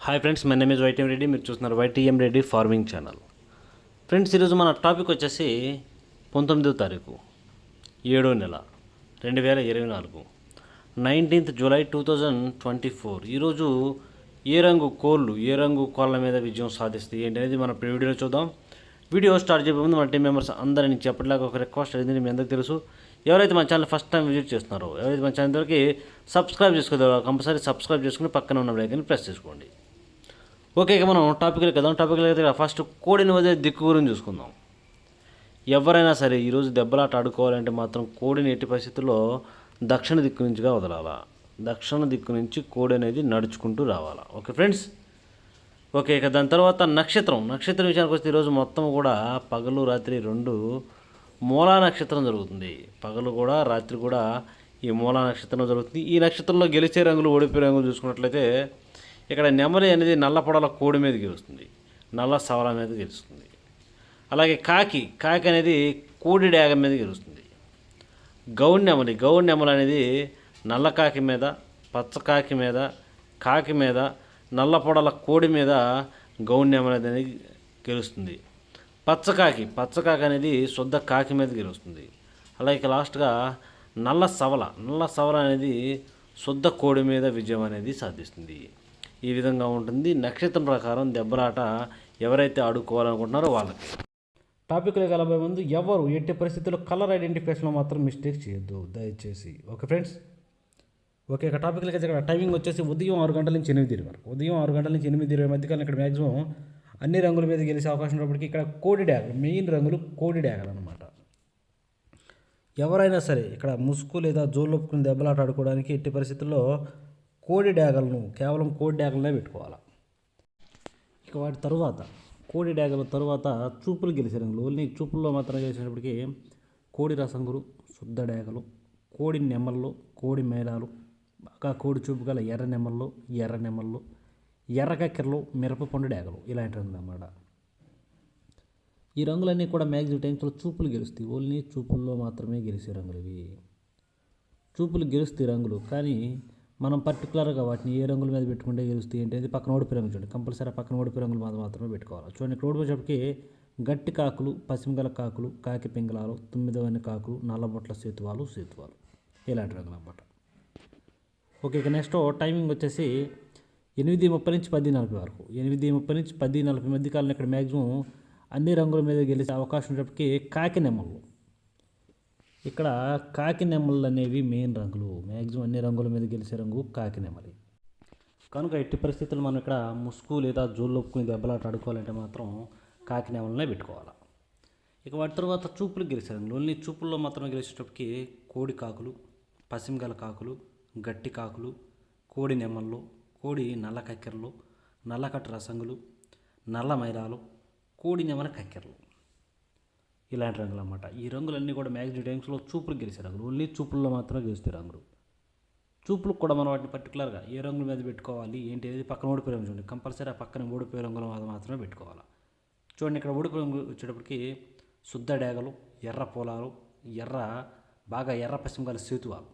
Hi friends, my name is YTM Reddy. మీరు చూస్తున్నారు YTM Reddy farming channel. Friends, ఈరోజు మన టాపిక్ వచ్చేసి 19వ తారీఖు 7వ నెల 2024, 19th జూలై 2024. ఈరోజు ఏ రంగు కోళ్ళ మీద విజయం సాధిస్తుంది ఏంటి అనేది మన వీడియోలో చూద్దాం. వీడియో స్టార్ట్ చేయబోయే ముందు మన టీం మెంబర్స్ అందరినీ చెప్పట్లాగా ఒక రిక్వెస్ట్ అడిగింది. మీ అందరికీ తెలుసు. ఎవరైతే మన ఛానల్ ఫస్ట్ టైం విజిట్ చేస్తున్నారో, ఎవరైతే మన ఛానల్ వరకు సబ్స్క్రైబ్ చేసుకోలేదో కంపల్సరీ సబ్స్క్రైబ్ చేసుకుని పక్కన ఉన్న బెల్ ఐకాన్ని ప్రెస్ చేసుకోండి. ఓకే, ఇక మనం టాపిక్లోకి వెళ్దాం. టాపిక్లోకి ఫస్ట్ కోడిని వదిలే దిక్కు గురించి చూసుకుందాం. ఎవరైనా సరే ఈరోజు దెబ్బలాట ఆడుకోవాలంటే మాత్రం కోడిని ఎట్టి పరిస్థితుల్లో దక్షిణ దిక్కు నుంచిగా వదలాలా. దక్షిణ దిక్కు నుంచి కోడి అనేది నడుచుకుంటూ రావాలా. Okay friends. ఓకే, ఇక దాని తర్వాత నక్షత్రం విషయానికి వస్తే ఈరోజు మొత్తం కూడా పగలు రాత్రి రెండు మూలా నక్షత్రం జరుగుతుంది. పగలు కూడా రాత్రి కూడా ఈ మూలా నక్షత్రం జరుగుతుంది. ఈ నక్షత్రంలో గెలిచే రంగులు ఓడిపోయే రంగులు చూసుకున్నట్లయితే ఇక్కడ నెమలి అనేది నల్ల పొడల కోడి మీద గెలుస్తుంది, నల్ల సవల మీద గెలుస్తుంది. అలాగే కాకి అనేది కోడి డాగ మీద గెలుస్తుంది. గౌన్ నెమలి అనేది నల్ల కాకి మీద, పచ్చ కాకి మీద నల్ల పొడల కోడి మీద గౌన్ నెమలి అనేది గెలుస్తుంది. పచ్చకాకి అనేది శుద్ధ కాకి మీద గెలుస్తుంది. అలాగే లాస్ట్గా నల్ల సవల అనేది శుద్ధ కోడి మీద విజయం అనేది సాధిస్తుంది. ఈ విధంగా ఉంటుంది. నక్షత్రం ప్రకారం దెబ్బలాట ఎవరైతే ఆడుకోవాలనుకుంటున్నారో వాళ్ళకి. టాపిక్లోకి వెళ్ళబోయే ముందు ఎవరు ఎట్టి పరిస్థితుల్లో కలర్ ఐడెంటిఫికేషన్లో మాత్రం మిస్టేక్ చేయొద్దు దయచేసి. Okay friends. ఓకే, ఇక టాపిక్లోకి ఇక్కడ టైమింగ్ వచ్చేసి ఉదయం 6 గంటల నుంచి 8 వరకు. ఉదయం 6 గంటల నుంచి 8 మధ్యకాలం ఇక్కడ మ్యాక్సిమం అన్ని రంగుల మీద గెలిచే అవకాశం ఉన్నప్పటికీ ఇక్కడ కోడి డ్యాగలు, మెయిన్ రంగులు కోడి డ్యాగలు అనమాట. ఎవరైనా సరే ఇక్కడ ముసుగు లేదా జోలొప్పుకుని దెబ్బలాట ఆడుకోవడానికి ఎట్టి పరిస్థితుల్లో కేవలం కోడి డ్యాగలనే పెట్టుకోవాలి. ఇక వాటి తరువాత కోడి డ్యాగల తరువాత చూపులు గెలిచే రంగులు, ఓన్లీ చూపుల్లో మాత్రం గెలిచినప్పటికీ కోడి రసంగులు, శుద్ధ డ్యాగలు, కోడి నెమళ్ళు, కోడి మేళాలు, బాగా కోడి చూపు గల ఎర్ర నెమళ్ళు, ఎర్ర కక్కెరలు, మిరపపండు డ్యాగలు, ఇలాంటి రంగులు అన్నమాట. ఈ రంగులన్నీ కూడా మ్యాక్సిమం టైమ్స్లో చూపులు గెలుస్తాయి. ఓన్లీ చూపుల్లో మాత్రమే గెలిచే రంగులు ఇవి. చూపులు గెలుస్తాయి రంగులు, కానీ మనం పర్టికులర్గా వాటిని ఏ రంగుల మీద పెట్టుకుంటే గెలుస్తాయి ఏంటి పక్కన ఓడిపోయే రంగులు చూడండి. కంపల్సరీ పక్కన ఓడిపోయే రంగులు మాత్రమే పెట్టుకోవాలి. చూడండి, ఇక్కడ ఓడిపోయేటప్పటికి గట్టి కాకులు, పసిమిగల కాకులు, కాకి పింగళాలు, 9వ కాకులు, నల్లబొట్ల సేతువాలు, ఇలాంటి రంగులు అన్నమాట. ఓకే, ఇక నెక్స్ట్ టైమింగ్ వచ్చేసి 8:30 నుంచి 10:40 వరకు. 8:30 నుంచి 10:40 మధ్య కాలంలో ఇక్కడ మ్యాక్సిమం అన్ని రంగుల మీద గెలిచే అవకాశం ఉన్నప్పటికీ కాకి నెమళ్ళు. ఇక్కడ కాకి నెమళ్ళు అనేవి మెయిన్ రంగులు. మ్యాక్సిమం అన్ని రంగుల మీద గెలిచే రంగు కాకి నెమలి. కనుక ఎట్టి పరిస్థితులు మనం ఇక్కడ ముసుగు లేదా జోళ్ళొప్పుకుని దెబ్బలాట ఆడుకోవాలంటే మాత్రం కాకి నెమలనే పెట్టుకోవాలి. ఇక వాటి తర్వాత చూపులు గెలిచే రంగులు, ఓన్లీ చూపుల్లో మాత్రమే గెలిచేటప్పటికి కోడి కాకులు, పసిమిగల కాకులు, గట్టి కాకులు, కోడి నెమళ్ళు, కోడి నల్ల కక్కెరలు, నల్లకట్టు రసంగులు, నల్ల మైరాలు, కోడి నెమల కక్కెరలు, ఇలాంటి రంగులు అన్నమాట. ఈ రంగులన్నీ కూడా మ్యాక్సిమం టైమ్స్లో చూపులు గెలిచే రంగులు. ఓన్లీ చూపుల్లో మాత్రమే గెలుస్తాయి రంగులు. చూపులకు కూడా మనం వాటిని పర్టికులర్గా ఏ రంగుల మీద పెట్టుకోవాలి ఏంటి అనేది పక్కన ఓడిపోయే రంగు చూడండి. కంపల్సరీ ఆ పక్కన ఓడిపోయే రంగుల మీద మాత్రమే పెట్టుకోవాలి. చూడండి, ఇక్కడ ఓడిపోయే రంగు వచ్చేటప్పటికి శుద్ధ డ్యాగలు, ఎర్ర పొలాలు, ఎర్ర పశ్చిమగాలి సేతువాలు,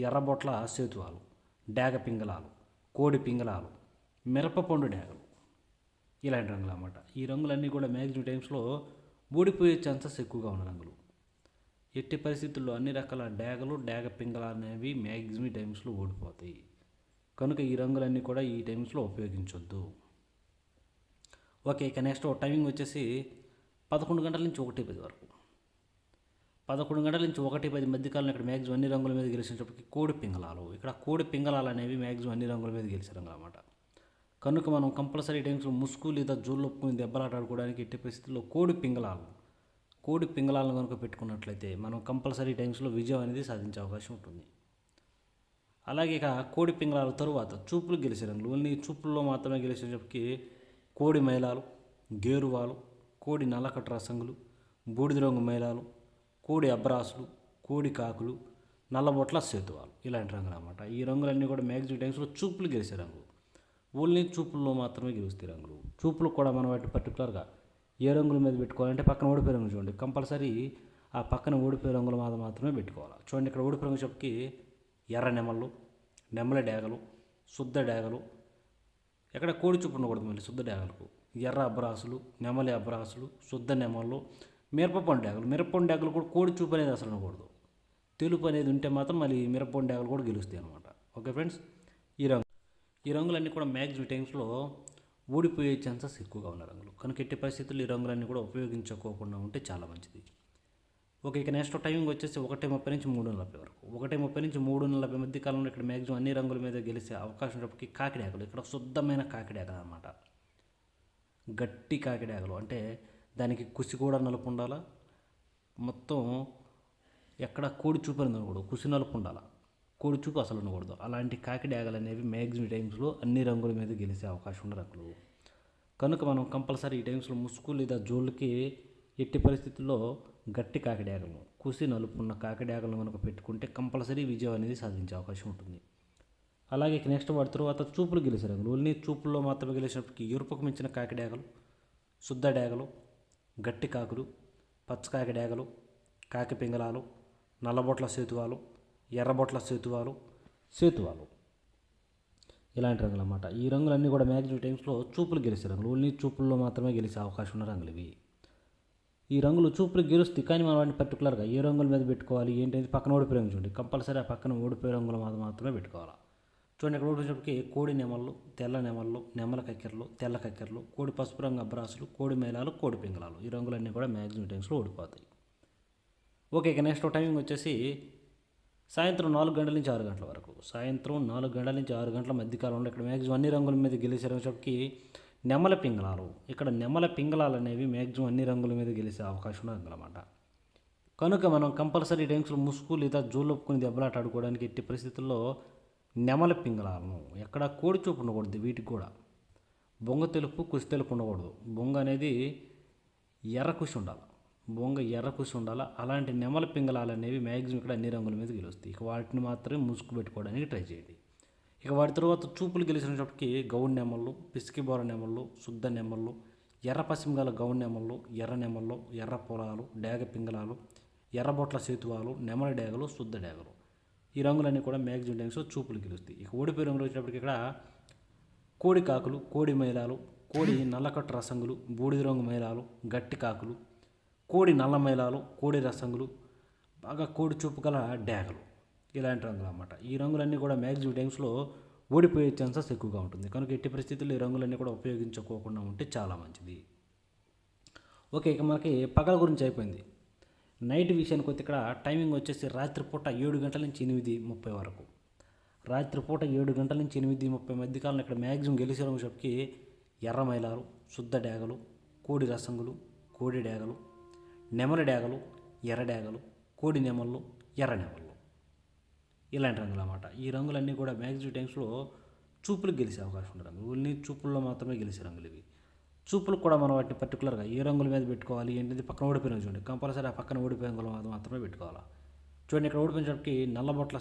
ఎర్ర బొట్ల సేతువాలు, డ్యాగ పింగళాలు, కోడి పింగళాలు, మిరపపండు డ్యాగలు, ఇలాంటి రంగులు అన్నమాట. ఈ రంగులన్నీ కూడా మ్యాక్సిమం టైమ్స్లో ఓడిపోయే ఛాన్సెస్ ఎక్కువగా ఉన్న రంగులు. ఎట్టి పరిస్థితుల్లో అన్ని రకాల డ్యాగ పింగళ అనేవి మ్యాక్సిమం టైమ్స్లో ఓడిపోతాయి. కనుక ఈ రంగులన్నీ కూడా ఈ టైమ్స్లో ఉపయోగించొద్దు. ఓకే, ఇక నెక్స్ట్ టైమింగ్ వచ్చేసి 11 గంటల నుంచి 1:10 వరకు. 11 గంటల నుంచి 1:10 మధ్యకాలంలో ఇక్కడ మ్యాక్సిమం అన్ని రంగుల మీద గెలిచినప్పటికీ కోడి పింగళాలు. ఇక్కడ కోడి పింగళాలు అనేవి మ్యాక్సిమం అన్ని రంగుల మీద గెలిచే రంగులు అన్నమాట. కనుక మనం కంపల్సరీ టైమ్స్లో ముసుగు లేదా జోళ్ళొప్పుకుని దెబ్బలాట ఆడుకోవడానికి ఎట్టి పరిస్థితుల్లో కోడి పింగళాలను కనుక పెట్టుకున్నట్లయితే మనం కంపల్సరీ టైమ్స్లో విజయం అనేది సాధించే అవకాశం ఉంటుంది. అలాగే ఇక కోడి పింగళాల తరువాత చూపులు గెలిచే రంగులు, ఓన్లీ చూపుల్లో మాత్రమే గెలిచేటప్పటికి కోడి మైలాలు, గేరువాలు, కోడి నల్లకట్టు రసంగులు, బూడిద రంగు మైలాలు, కోడి అబ్రాసులు, కోడి కాకులు, నల్లబొట్ల సేతువాలు, ఇలాంటి రంగులు అన్నమాట. ఈ రంగులన్నీ కూడా మ్యాక్సిమం టైమ్స్లో చూపులు గెలిచే రంగులు. ఓన్లీ చూపుల్లో మాత్రమే గెలుస్తాయి రంగులు. చూపులు కూడా మనం వాటి పర్టికులర్గా ఏ రంగుల మీద పెట్టుకోవాలంటే పక్కన ఓడిపోయే రంగు చూడండి. కంపల్సరీ ఆ పక్కన ఓడిపోయే రంగుల మీద మాత్రమే పెట్టుకోవాలి. చూడండి, ఇక్కడ ఓడిపోయే రంగు చెప్పి ఎర్ర నెమళ్ళు, నెమలి డ్యాగలు, శుద్ధ డ్యాగలు, ఎక్కడ కోడి చూపు ఉండకూడదు మళ్ళీ శుద్ధ డేగలకు. ఎర్ర అబ్రాసులు, నెమలి అబ్రాసులు, శుద్ధ నెమళ్ళు, మిరపపండు డేగలు. మిరపపండు డేగలు కూడా కోడి చూపు అనేది అసలు ఉండకూడదు. తెలుపు అనేది ఉంటే మాత్రం మళ్ళీ మిరపపండు డేగలు కూడా గెలుస్తాయి అనమాట. ఓకే ఫ్రెండ్స్, ఈ రంగులన్నీ కూడా మ్యాక్సిమం టైమ్స్లో ఊడిపోయే ఛాన్సెస్ ఎక్కువగా ఉన్న రంగులు. కనుక ఎట్టి పరిస్థితుల్లో ఈ రంగులన్నీ కూడా ఉపయోగించుకోకుండా ఉంటే చాలా మంచిది. ఓకే, ఇక నెక్స్ట్ టైమింగ్ వచ్చేసి 1:30 నుంచి 3:40 వరకు. 1:30 నుంచి 3:40 మధ్య కాలంలో ఇక్కడ మ్యాక్సిమం అన్ని రంగుల మీద గెలిచే అవకాశం ఉన్నప్పటికీ కాకిడాకలు, ఇక్కడ శుద్ధమైన కాకిడాకలు అనమాట. గట్టి కాకిడాకలు అంటే దానికి కుసి కూడా నలుపు ఉండాలా, మొత్తం ఎక్కడ కోడి చూపు అనేది ఉండకూడదు, కుసి నలుపు ఉండాలా, కోడి చూపు అసలు ఉండకూడదు. అలాంటి కాకిడాకలు అనేవి మ్యాక్సిమం టైమ్స్లో అన్ని రంగుల మీద గెలిచే అవకాశం ఉన్న రంగులు. కనుక మనం కంపల్సరీ ఈ టైమ్స్లో ముసుగు లేదా జోళ్ళకి ఎట్టి పరిస్థితుల్లో గట్టి కాకిడాకలను, కుసి నలుపున్న కాకిడాకలను కనుక పెట్టుకుంటే కంపల్సరీ విజయం అనేది సాధించే అవకాశం ఉంటుంది. అలాగే నెక్స్ట్ వాటి తర్వాత చూపులు గెలిచే రంగులు. ఓన్లీ చూపుల్లో మాత్రమే గెలిచినప్పటికీ ఎరుపుకు మించిన కాకిడాకలు, శుద్ధ డేగలు, గట్టి కాకులు, పచ్చకాకి డేగలు, కాకి పింగళాలు, నల్లబొట్ల సేతువాలు, ఎర్రబొట్ల సేతువాలు ఇలాంటి రంగులు అన్నమాట. ఈ రంగులన్నీ కూడా మ్యాక్సిమం టైమ్స్లో చూపులు గెలిచే రంగులు. ఓన్లీ చూపుల్లో మాత్రమే గెలిచే అవకాశం ఉన్న రంగులు ఇవి. ఈ రంగులు చూపులు గెలుస్తాయి, కానీ మనం వాటిని పర్టికులర్గా ఏ రంగుల మీద పెట్టుకోవాలి ఏంటంటే పక్కన ఓడిపోయే రంగు చూడండి. కంపల్సరీ ఆ పక్కన ఓడిపోయే రంగుల మీద మాత్రమే పెట్టుకోవాలి. చూడండి, ఇక్కడ ఓడిపోయినప్పటికీ కోడి నెమళ్ళు, తెల్ల నెమళ్ళు, నెమల కక్కెరలు, తెల్ల కక్కెరలు, కోడి పసుపు రంగు అబ్రాసులు, కోడి మేళాలు, కోడి పింగళాలు, ఈ రంగులన్నీ కూడా మ్యాక్సిమం టైమ్స్లో ఓడిపోతాయి. ఓకే, ఇక నెక్స్ట్ టైమింగ్ వచ్చేసి సాయంత్రం 4 గంటల నుంచి 6 గంటల వరకు. సాయంత్రం 4 గంటల నుంచి 6 గంటల మధ్యకాలంలో ఇక్కడ మ్యాక్సిమం అన్ని రంగుల మీద గెలిచే రంగులకి నెమల పింగళాలు. ఇక్కడ నెమల పింగళాలు అనేవి మ్యాక్సిమం అన్ని రంగుల మీద గెలిచే అవకాశం ఉన్న రంగులు అన్నమాట. కనుక మనం కంపల్సరీ టైమ్స్లో ముసుగు లేదా జోలొప్పుకుని దెబ్బలాట ఆడుకోవడానికి ఎట్టి పరిస్థితుల్లో నెమల పింగళాలను, ఎక్కడ కోడి చూపు ఉండకూడదు. వీటికి కూడా బొంగ తెలుపు, కుసి తెలుపు ఉండకూడదు. బొంగ అనేది ఎర్ర కుసి ఉండాలి, ఎర్ర కుసి ఉండాలి. అలాంటి నెమల పింగళాలు అనేవి మ్యాక్సిమం ఇక్కడ అన్ని రంగుల మీద గెలుస్తాయి. ఇక వాటిని మాత్రమే ముసుగు పెట్టుకోవడానికి ట్రై చేయండి. ఇక వాటి తర్వాత చూపులు గెలిచినప్పటికీ గౌన్ నెమళ్ళు, పిసికి బోర నెమళ్ళు, శుద్ధ నెమళ్ళు, ఎర్ర పశ్చిమగాల గౌన్ నెమళ్ళు, ఎర్ర నెమళ్ళు, ఎర్ర పొలాలు, డేగ పింగళాలు, ఎర్రబొట్ల సేతువాలు, నెమల డేగలు, శుద్ధ డేగలు, ఈ రంగులన్నీ కూడా మ్యాక్సిమం టైమ్స్లో చూపులు గెలుస్తాయి. ఇక ఓడిపోయే రంగులు వచ్చినప్పటికీ ఇక్కడ కోడి కాకులు, కోడి మైలాలు, కోడి నల్లకట్టు రసంగులు, బూడిద రంగు మైలాలు, గట్టి కాకులు, కోడి నల్ల మైలాలు, కోడి రసంగులు, బాగా కోడి చూపు గల డేగలు, ఇలాంటి రంగులు అన్నమాట. ఈ రంగులన్నీ కూడా మ్యాక్సిమం టైమ్స్లో ఓడిపోయే ఛాన్సెస్ ఎక్కువగా ఉంటుంది. కనుక ఎట్టి పరిస్థితుల్లో ఈ రంగులన్నీ కూడా ఉపయోగించుకోకుండా ఉంటే చాలా మంచిది. ఓకే, ఇక మనకి పగల గురించి అయిపోయింది. నైట్ విషయానికి వస్తే ఇక్కడ టైమింగ్ వచ్చేసి రాత్రిపూట 7 గంటల నుంచి 8:30 వరకు. రాత్రిపూట 7 గంటల నుంచి 8:30 మధ్యకాలంలో ఇక్కడ మ్యాక్సిమం గెలిచే రంగు చెప్పి ఎర్ర మైలాలు, శుద్ధ డేగలు, కోడి రసంగులు, కోడి డేగలు, నెమలి డేగలు, ఎర్ర డేగలు, కోడి నెమళ్ళు, ఎర్ర నెమళ్ళు, ఇలాంటి రంగులు అన్నమాట. ఈ రంగులన్నీ కూడా మ్యాక్సిమం టైమ్స్లో చూపులకు గెలిచే అవకాశం ఉన్న రంగులు. ఓన్లీ చూపుల్లో మాత్రమే గెలిచే రంగులు ఇవి. చూపులు కూడా మనం వాటిని పర్టికులర్గా ఏ రంగుల మీద పెట్టుకోవాలి ఏంటంటే పక్కన ఓడిపోయిన చూడండి. కంపల్సరీ ఆ పక్కన ఓడిపోయిన రంగుల మీద మాత్రమే పెట్టుకోవాలి. చూడండి, ఇక్కడ ఓడిపోయినప్పటికీ నల్లబొట్ల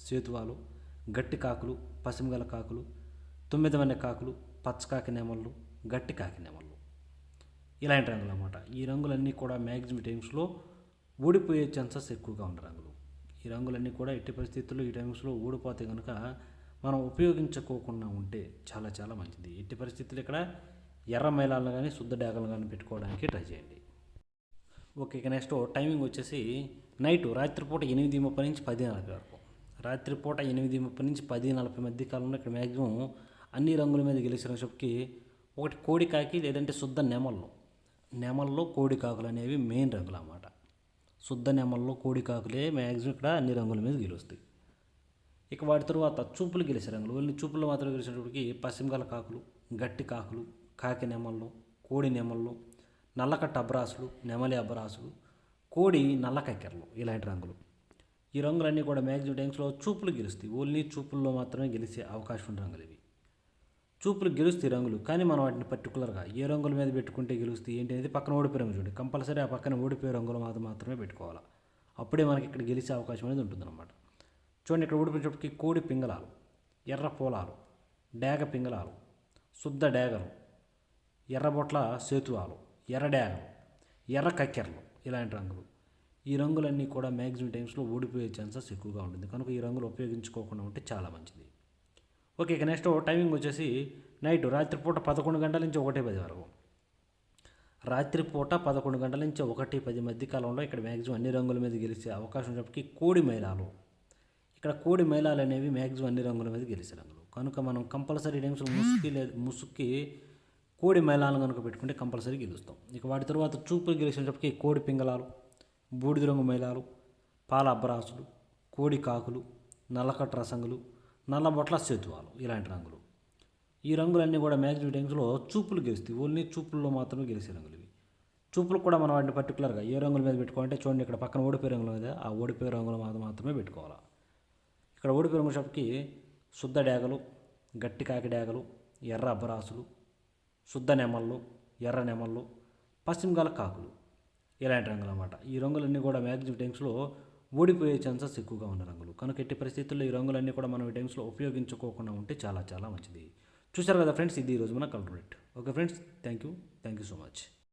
సేతువాలు, గట్టి కాకులు, పసిమిగల కాకులు, 9 వన్నె కాకులు, పచ్చకాకి నెమళ్ళు, గట్టి కాకి నెమళ్ళు, ఇలాంటి రంగులు అన్నమాట. ఈ రంగులన్నీ కూడా మ్యాక్సిమం టైమ్స్లో ఓడిపోయే ఛాన్సెస్ ఎక్కువగా ఉన్న రంగులు. ఈ రంగులన్నీ కూడా ఎట్టి పరిస్థితుల్లో ఈ టైమ్స్లో ఓడిపోతే కనుక మనం ఉపయోగించుకోకుండా ఉంటే చాలా చాలా మంచిది. ఎట్టి పరిస్థితుల్లో ఇక్కడ ఎర్ర మైలాలను కానీ శుద్ధ డేగలను కానీ పెట్టుకోవడానికి ట్రై చేయండి. ఓకే, ఇక నెక్స్ట్ టైమింగ్ వచ్చేసి రాత్రిపూట 8:30 నుంచి 10:40 వరకు. రాత్రిపూట 8:30 నుంచి 10:40 మధ్య కాలంలో ఇక్కడ మ్యాక్సిమం అన్ని రంగుల మీద గెలిచినప్పటికీ ఒకటి కోడి కాకి లేదంటే శుద్ధ నెమల్లో కోడి కాకులు అనేవి మెయిన్ రంగులు అన్నమాట. శుద్ధ నెమల్లో కోడి కాకులే మ్యాక్సిమం ఇక్కడ అన్ని రంగుల మీద గెలుస్తాయి. ఇక వాటి తరువాత చూపులు గెలిచే రంగులు. ఓన్లీ చూపుల్లో మాత్రం గెలిచినప్పటికీ పశ్చిమగల కాకులు, గట్టి కాకులు, కాకి నెమళ్ళు, కోడి నెమళ్ళు, నల్లకట్ట అబ్రాసులు, నెమలి అబ్రాసులు, కోడి నల్ల కక్కెరలు, ఇలాంటి రంగులు. ఈ రంగులన్నీ కూడా మ్యాక్సిమం టైమ్స్లో చూపులు గెలుస్తాయి. ఓన్లీ చూపుల్లో మాత్రమే గెలిచే అవకాశం ఉన్న రంగులు ఇవి. చూపులు గెలుస్తాయి రంగులు, కానీ మనం వాటిని పర్టికులర్గా ఏ రంగుల మీద పెట్టుకుంటే గెలుస్తాయి ఏంటి అనేది పక్కన ఓడిపోయే రంగు చూడండి. కంపల్సరీ ఆ పక్కన ఓడిపోయే రంగుల మీద మాత్రమే పెట్టుకోవాలి. అప్పుడే మనకి ఇక్కడ గెలిచే అవకాశం అనేది ఉంటుందన్నమాట. చూడండి, ఇక్కడ ఓడిపోయేటప్పటికి కోడి పింగళాలు, ఎర్ర పోలాలు, డేగ పింగళాలు, శుద్ధ డేగలు, ఎర్రబొట్ల సేతువాలు, ఎర్ర డేగలు, ఎర్ర కక్కెరలు, ఇలాంటి రంగులు. ఈ రంగులన్నీ కూడా మ్యాక్సిమం టైమ్స్లో ఓడిపోయే ఛాన్సెస్ ఎక్కువగా ఉంటుంది. కనుక ఈ రంగులు ఉపయోగించుకోకుండా ఉంటే చాలా మంచిది. ఓకే, ఇక నెక్స్ట్ టైమింగ్ వచ్చేసి నైట్ రాత్రిపూట 11 గంటల నుంచి 1:10 వరకు. రాత్రిపూట 11 గంటల నుంచి 1:10 మధ్య కాలంలో ఇక్కడ మ్యాక్సిమం అన్ని రంగుల మీద గెలిచే అవకాశం ఉన్నప్పటికీ కోడి మైలాలు, ఇక్కడ కోడి మైలాలు అనేవి మ్యాక్సిమం అన్ని రంగుల మీద గెలిచే రంగులు. కనుక మనం కంపల్సరీ టైమ్స్లో ముసుక్కి కోడి మైలాలను కనుక పెట్టుకుంటే కంపల్సరీ గెలుస్తాం. ఇక వాటి తర్వాత చూపులు గెలిచేటప్పటికి కోడి పింగళాలు, బూడిద రంగు మైలాలు, పాల అబ్బరాసులు, కోడి కాకులు, నల్లకట్ట రసంగులు, నల్లబొట్ల సేతువాలు, ఇలాంటి రంగులు. ఈ రంగులన్నీ కూడా మ్యాక్సిమం టైమ్స్లో చూపులు గెలుస్తాయి. ఓన్లీ చూపుల్లో మాత్రమే గెలిచే రంగులు ఇవి. చూపులు కూడా మనం వాటిని పర్టికులర్గా ఏ రంగుల మీద పెట్టుకోవాలంటే చూడండి, ఇక్కడ పక్కన ఓడిపోయే రంగుల మీద ఆ ఓడిపోయే రంగుల మీద మాత్రమే పెట్టుకోవాలి. ఇక్కడ ఓడిపోయే రంగు షాప్కి శుద్ధ డేగలు, గట్టి కాకి డేగలు, ఎర్ర అబ్బరాసులు, శుద్ధ నెమళ్ళు, ఎర్ర నెమళ్ళు, పశ్చిమగాల కాకులు, ఇలాంటి రంగులు అన్నమాట. ఈ రంగులన్నీ కూడా మ్యాక్సిమం టైమ్స్లో ఓడిపోయే ఛాన్సెస్ ఎక్కువగా ఉన్న రంగులు. కనుక ఎట్టి పరిస్థితుల్లో ఈ రంగులన్నీ కూడా మనం ఈ టైమ్స్లో ఉపయోగించుకోకుండా ఉంటే చాలా చాలా మంచిది. చూశారు కదా ఫ్రెండ్స్, ఇది ఈరోజు మన colour rate. Okay friends, thank you so much.